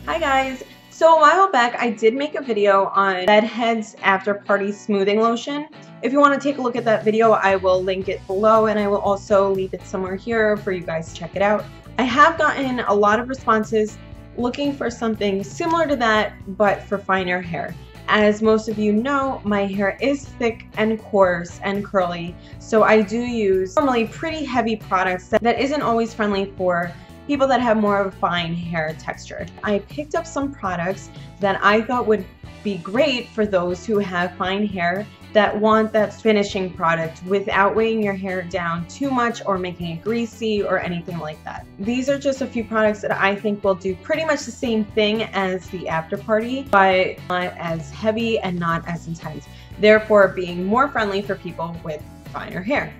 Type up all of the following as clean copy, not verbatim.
Hi guys! So a while back I did make a video on Bedhead's After Party Smoothing Lotion. If you want to take a look at that video, I will link it below and I will also leave it somewhere here for you guys to check it out. I have gotten a lot of responses looking for something similar to that but for finer hair. As most of you know, my hair is thick and coarse and curly, so I do use normally pretty heavy products that isn't always friendly for people that have more of a fine hair texture. I picked up some products that I thought would be great for those who have fine hair that want that finishing product without weighing your hair down too much or making it greasy or anything like that. These are just a few products that I think will do pretty much the same thing as the After Party, but not as heavy and not as intense, therefore being more friendly for people with finer hair.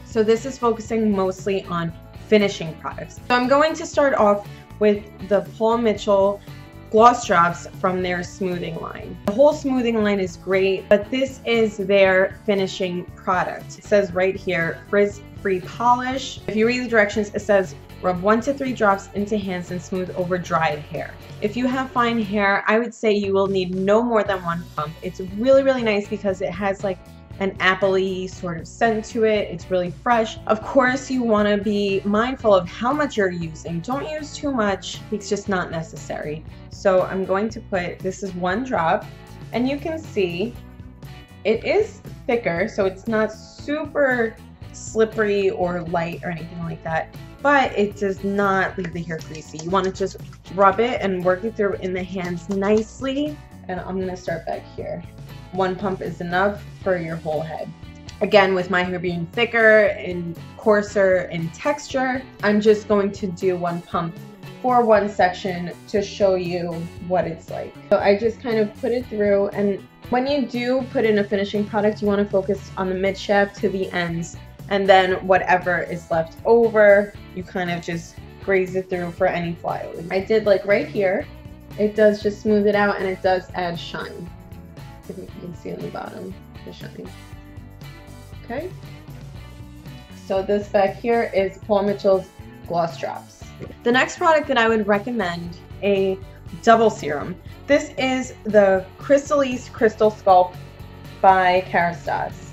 So this is focusing mostly on finishing products. So I'm going to start off with the Paul Mitchell gloss drops from their smoothing line. The whole smoothing line is great, but this is their finishing product. It says right here, frizz-free polish. If you read the directions, it says rub 1 to 3 drops into hands and smooth over dried hair. If you have fine hair, I would say you will need no more than 1 pump. It's really, really nice because it has like an apple-y sort of scent to it. It's really fresh. Of course, you want to be mindful of how much you're using. Don't use too much. It's just not necessary. So I'm going to put, this is 1 drop, and you can see it is thicker, so it's not super slippery or light or anything like that, but it does not leave the hair greasy. You want to just rub it and work it through in the hands nicely. And I'm going to start back here. 1 pump is enough for your whole head. Again, with my hair being thicker and coarser in texture, I'm just going to do 1 pump for 1 section to show you what it's like. So I just kind of put it through, and when you do put in a finishing product, you want to focus on the mid shaft to the ends, and then whatever is left over, you kind of just graze it through for any flyaway. I did like right here. It does just smooth it out and it does add shine. I think you can see on the bottom the shine. Okay, so this back here is Paul Mitchell's gloss drops. The next product that I would recommend, a double serum. This is the Cristal Sculpt by Kerastase.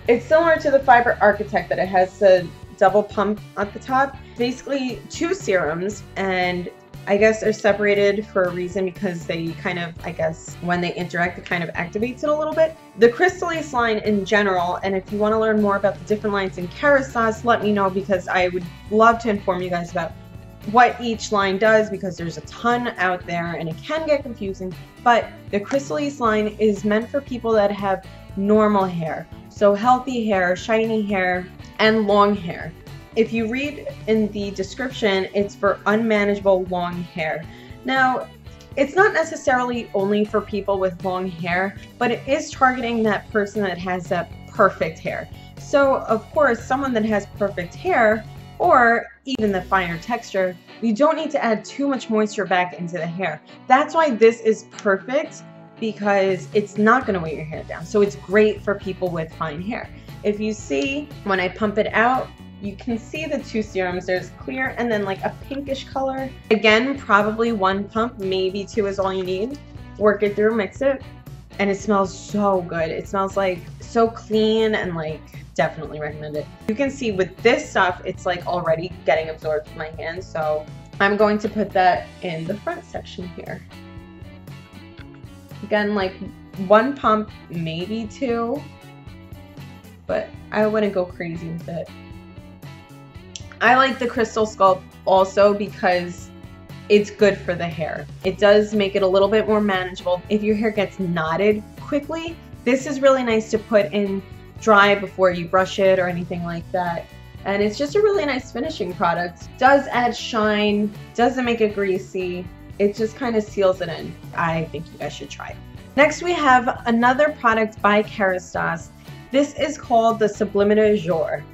It's similar to the Fiber Architect that it has a double pump at the top. Basically 2 serums, and I guess they're separated for a reason because they kind of, I guess, when they interact, it kind of activates it a little bit. The Cristal line in general, and if you want to learn more about the different lines in Kerastase, let me know because I would love to inform you guys about what each line does because there's a ton out there and it can get confusing. But the Cristal line is meant for people that have normal hair. So healthy hair, shiny hair, and long hair. If you read in the description, it's for unmanageable long hair. Now, it's not necessarily only for people with long hair, but it is targeting that person that has that perfect hair. So, of course, someone that has perfect hair, or even the finer texture, you don't need to add too much moisture back into the hair. That's why this is perfect, because it's not going to weigh your hair down. So it's great for people with fine hair. If you see, when I pump it out, you can see the 2 serums. There's clear and then like a pinkish color. Again, probably 1 pump, maybe 2 is all you need. Work it through, mix it, and it smells so good. It smells like so clean and like definitely recommend it. You can see with this stuff, it's like already getting absorbed in my hand. So I'm going to put that in the front section here. Again, like 1 pump, maybe 2, but I wouldn't go crazy with it. I like the Cristal Sculpt also because it's good for the hair. It does make it a little bit more manageable. If your hair gets knotted quickly, this is really nice to put in dry before you brush it or anything like that. And it's just a really nice finishing product. Does add shine, doesn't make it greasy. It just kind of seals it in. I think you guys should try it. Next we have another product by Kerastase. This is called the Subliminal Shore.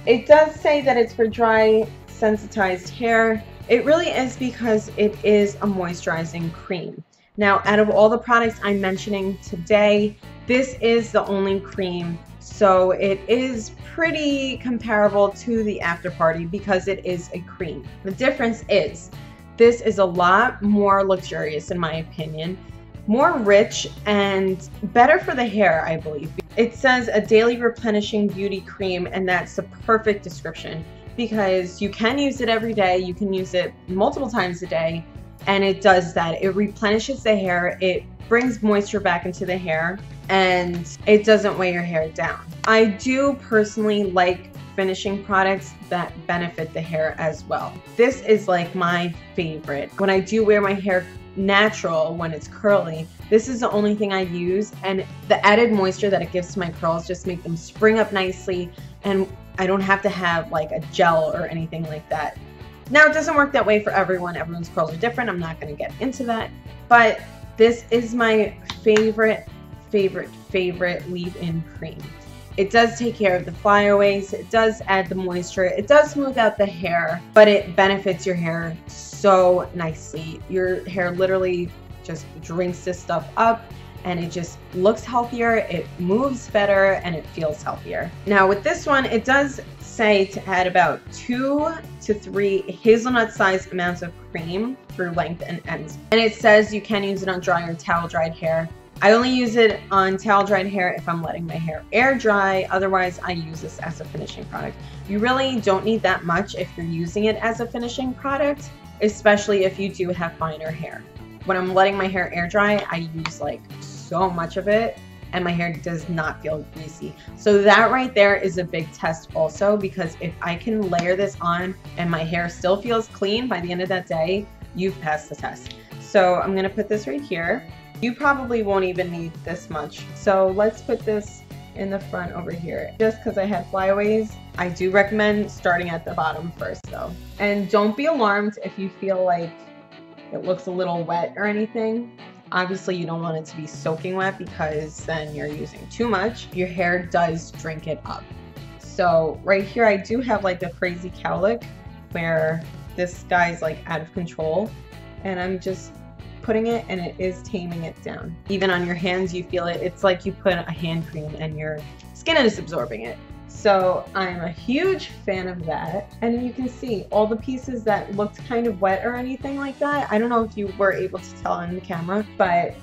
It does say that it's for dry, sensitized hair. It really is because it is a moisturizing cream. Now, out of all the products I'm mentioning today, this is the only cream So it is pretty comparable to the After Party because it is a cream. The difference is this is a lot more luxurious in my opinion, more rich and better for the hair, I believe. It says a daily replenishing beauty cream, and that's the perfect description because you can use it every day, you can use it multiple times a day, and it does that. It replenishes the hair, it brings moisture back into the hair, and it doesn't weigh your hair down. I do personally like finishing products that benefit the hair as well. This is like my favorite. When I do wear my hair natural, when it's curly, this is the only thing I use, and the added moisture that it gives to my curls just make them spring up nicely, and I don't have to have like a gel or anything like that. Now, it doesn't work that way for everyone. Everyone's curls are different. I'm not going to get into that, but this is my favorite leave-in cream. It does take care of the flyaways, it does add the moisture, it does smooth out the hair, but it benefits your hair so nicely. Your hair literally just drinks this stuff up, and it just looks healthier, it moves better, and it feels healthier. Now with this one, it does say to add about 2 to 3 hazelnut-sized amounts of cream through length and ends. And it says you can use it on dry or towel-dried hair. I only use it on towel-dried hair if I'm letting my hair air dry. Otherwise, I use this as a finishing product. You really don't need that much if you're using it as a finishing product, especially if you do have finer hair. When I'm letting my hair air dry, I use like so much of it, and my hair does not feel greasy. So that right there is a big test also, because if I can layer this on and my hair still feels clean by the end of that day, you've passed the test. So I'm gonna put this right here. You probably won't even need this much. So let's put this in the front over here. Just because I had flyaways, I do recommend starting at the bottom first though. And don't be alarmed if you feel like it looks a little wet or anything. Obviously you don't want it to be soaking wet because then you're using too much. Your hair does drink it up. So right here I do have like a crazy cowlick where this guy's like out of control, and I'm just putting it and it is taming it down. Even on your hands you feel it. It's like you put a hand cream and your skin is absorbing it. So I'm a huge fan of that. And you can see all the pieces that looked kind of wet or anything like that. I don't know if you were able to tell on the camera, but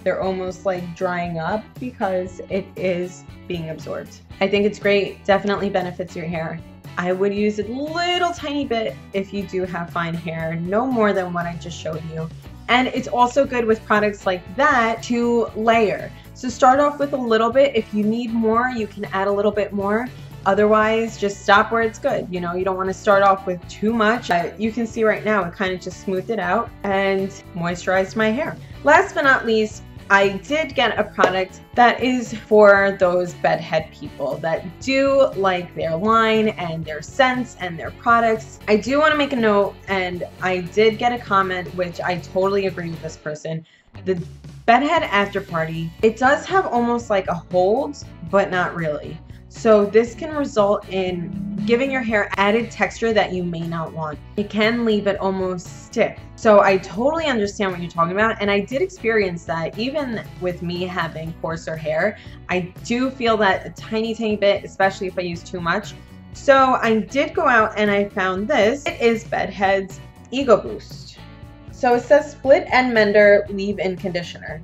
they're almost like drying up because it is being absorbed. I think it's great. Definitely benefits your hair. I would use it a little tiny bit if you do have fine hair, no more than what I just showed you. And it's also good with products like that to layer. So start off with a little bit. If you need more, you can add a little bit more. Otherwise, just stop where it's good. You know, you don't want to start off with too much. You can see right now, it kind of just smoothed it out and moisturized my hair. Last but not least, I did get a product that is for those bedhead people that do like their line and their scents and their products. I do want to make a note, and I did get a comment, which I totally agree with this person. The Bedhead After Party, it does have almost like a hold, but not really. So this can result in giving your hair added texture that you may not want. It can leave it almost stiff. So I totally understand what you're talking about, and I did experience that. Even with me having coarser hair, I do feel that a tiny bit, especially if I use too much. So I did go out and I found this. It is Bedhead's Ego Boost. So it says Split End Mender Leave-In Conditioner.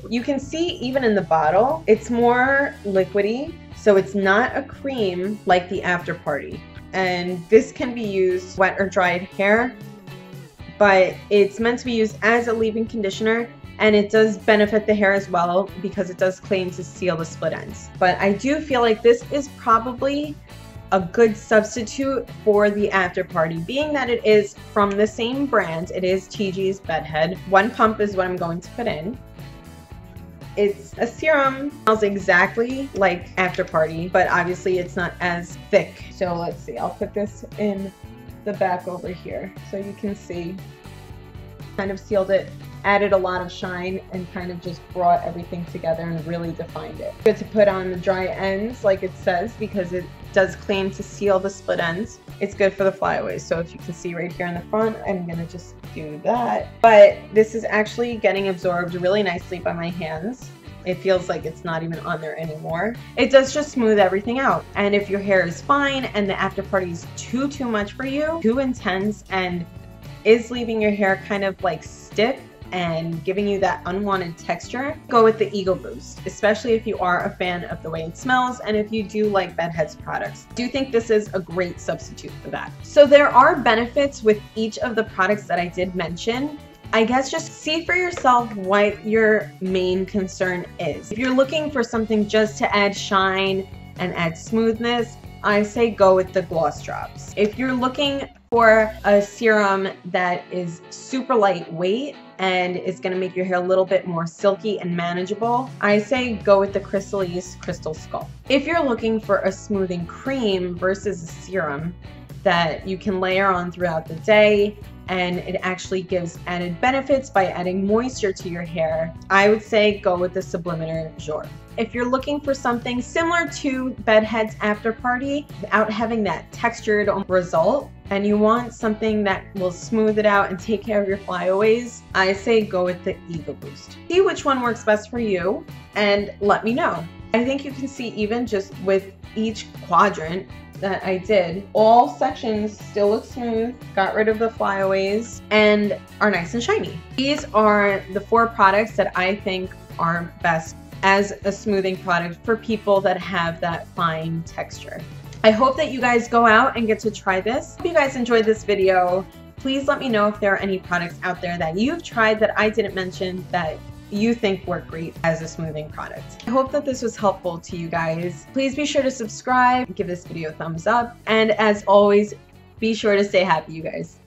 You can see even in the bottle, it's more liquidy. So it's not a cream like the After Party. And this can be used wet or dried hair, but it's meant to be used as a leave-in conditioner, and it does benefit the hair as well because it does claim to seal the split ends. But I do feel like this is probably a good substitute for the After Party, being that it is from the same brand. It is Tigi's Bedhead. 1 pump is what I'm going to put in. It's a serum, smells exactly like After Party, but obviously it's not as thick. So let's see, I'll put this in the back over here so you can see. Kind of sealed it, added a lot of shine, and kind of just brought everything together and really defined it. Good to put on the dry ends like it says, because it does claim to seal the split ends. It's good for the flyaways. So if you can see right here in the front, I'm gonna just do that. But this is actually getting absorbed really nicely by my hands. It feels like it's not even on there anymore. It does just smooth everything out. And if your hair is fine and the after party is too much for you, too intense, and is leaving your hair kind of like stiff and giving you that unwanted texture, go with the Ego Boost, especially if you are a fan of the way it smells and if you do like Bedhead's products. I do think this is a great substitute for that. So there are benefits with each of the products that I did mention. I guess just see for yourself what your main concern is. If you're looking for something just to add shine and add smoothness, I say go with the gloss drops. If you're looking for a serum that is super lightweight and is going to make your hair a little bit more silky and manageable, I say go with the Cristal Sculpt. If you're looking for a smoothing cream versus a serum that you can layer on throughout the day and it actually gives added benefits by adding moisture to your hair, I would say go with the Subliminal Shore. If you're looking for something similar to Bedhead's After Party without having that textured result, and you want something that will smooth it out and take care of your flyaways, I say go with the Ego Boost. See which one works best for you and let me know. I think you can see even just with each quadrant that I did, all sections still look smooth, got rid of the flyaways, and are nice and shiny. These are the 4 products that I think are best as a smoothing product for people that have that fine texture. I hope that you guys go out and get to try this. Hope you guys enjoyed this video. Please let me know if there are any products out there that you've tried that I didn't mention that you think work great as a smoothing product. I hope that this was helpful to you guys. Please be sure to subscribe, give this video a thumbs up, and as always, be sure to stay happy, you guys.